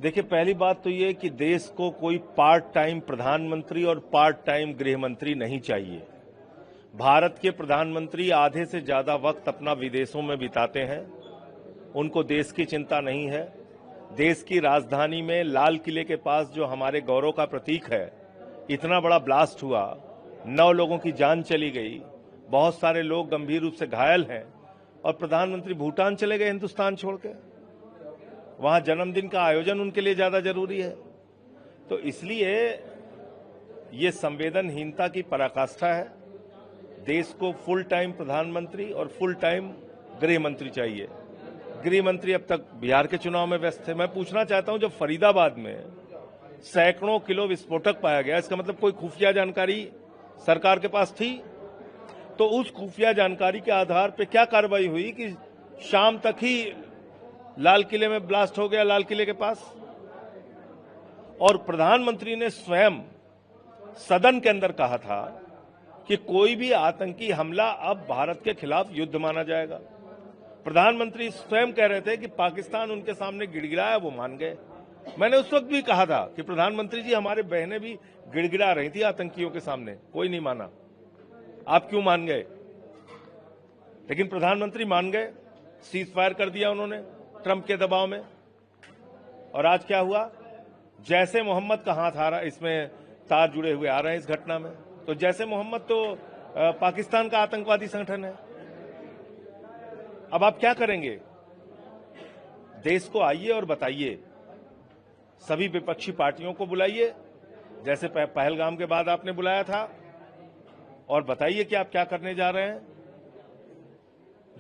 देखिए, पहली बात तो ये कि देश को कोई पार्ट टाइम प्रधानमंत्री और पार्ट टाइम गृह मंत्री नहीं चाहिए। भारत के प्रधानमंत्री आधे से ज्यादा वक्त अपना विदेशों में बिताते हैं। उनको देश की चिंता नहीं है। देश की राजधानी में लाल किले के पास जो हमारे गौरव का प्रतीक है, इतना बड़ा ब्लास्ट हुआ, 9 लोगों की जान चली गई, बहुत सारे लोग गंभीर रूप से घायल हैं और प्रधानमंत्री भूटान चले गए हिंदुस्तान छोड़ के। वहां जन्मदिन का आयोजन उनके लिए ज्यादा जरूरी है। तो इसलिए ये संवेदनहीनता की पराकाष्ठा है। देश को फुल टाइम प्रधानमंत्री और फुल टाइम गृह मंत्री चाहिए। गृह मंत्री अब तक बिहार के चुनाव में व्यस्त थे। मैं पूछना चाहता हूं, जब फरीदाबाद में सैकड़ों किलो विस्फोटक पाया गया, इसका मतलब कोई खुफिया जानकारी सरकार के पास थी? तो उस खुफिया जानकारी के आधार पर क्या कार्रवाई हुई कि शाम तक ही लाल किले में ब्लास्ट हो गया, लाल किले के पास? और प्रधानमंत्री ने स्वयं सदन के अंदर कहा था कि कोई भी आतंकी हमला अब भारत के खिलाफ युद्ध माना जाएगा। प्रधानमंत्री स्वयं कह रहे थे कि पाकिस्तान उनके सामने गिड़गिड़ाया, वो मान गए। मैंने उस वक्त भी कहा था कि प्रधानमंत्री जी, हमारे बहनें भी गिड़गिड़ा रही थी आतंकियों के सामने, कोई नहीं माना, आप क्यों मान गए? लेकिन प्रधानमंत्री मान गए, सीज फायर कर दिया उन्होंने ट्रंप के दबाव में। और आज क्या हुआ? जैसे मोहम्मद का हाथ आ रहा, इसमें तार जुड़े हुए आ रहे हैं इस घटना में। तो जैसे मोहम्मद तो पाकिस्तान का आतंकवादी संगठन है। अब आप क्या करेंगे? देश को आइए और बताइए, सभी विपक्षी पार्टियों को बुलाइए, जैसे पहलगाम के बाद आपने बुलाया था, और बताइए कि आप क्या करने जा रहे हैं।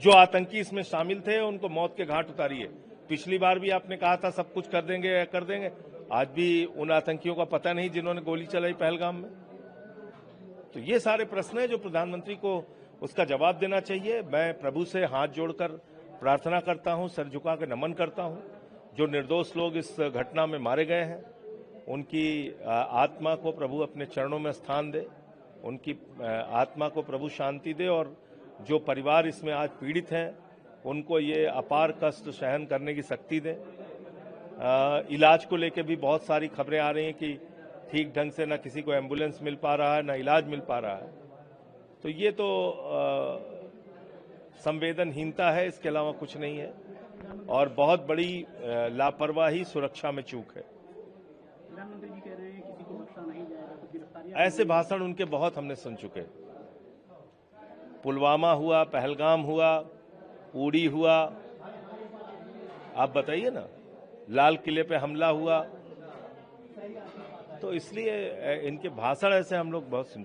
जो आतंकी इसमें शामिल थे उनको मौत के घाट उतारिए। पिछली बार भी आपने कहा था सब कुछ कर देंगे, कर देंगे। आज भी उन आतंकियों का पता नहीं जिन्होंने गोली चलाई पहलगाम में। तो ये सारे प्रश्न हैं जो प्रधानमंत्री को उसका जवाब देना चाहिए। मैं प्रभु से हाथ जोड़कर प्रार्थना करता हूं, सर झुका के नमन करता हूं। जो निर्दोष लोग इस घटना में मारे गए हैं, उनकी आत्मा को प्रभु अपने चरणों में स्थान दे, उनकी आत्मा को प्रभु शांति दे, और जो परिवार इसमें आज पीड़ित हैं उनको ये अपार कष्ट सहन करने की शक्ति दें। इलाज को लेकर भी बहुत सारी खबरें आ रही हैं कि ठीक ढंग से न किसी को एम्बुलेंस मिल पा रहा है, न इलाज मिल पा रहा है। तो ये तो संवेदनहीनता है, इसके अलावा कुछ नहीं है, और बहुत बड़ी लापरवाही, सुरक्षा में चूक है। प्रधानमंत्री जी कह रहे हैं किसी को बख्शा नहीं जाएगा, तो गिरफ्तारी। ऐसे भाषण उनके बहुत हमने सुन चुके। पुलवामा हुआ, पहलगाम हुआ, उड़ी हुआ, आप बताइए ना, लाल किले पे हमला हुआ। तो इसलिए इनके भाषण ऐसे हम लोग बहुत सुन चुके।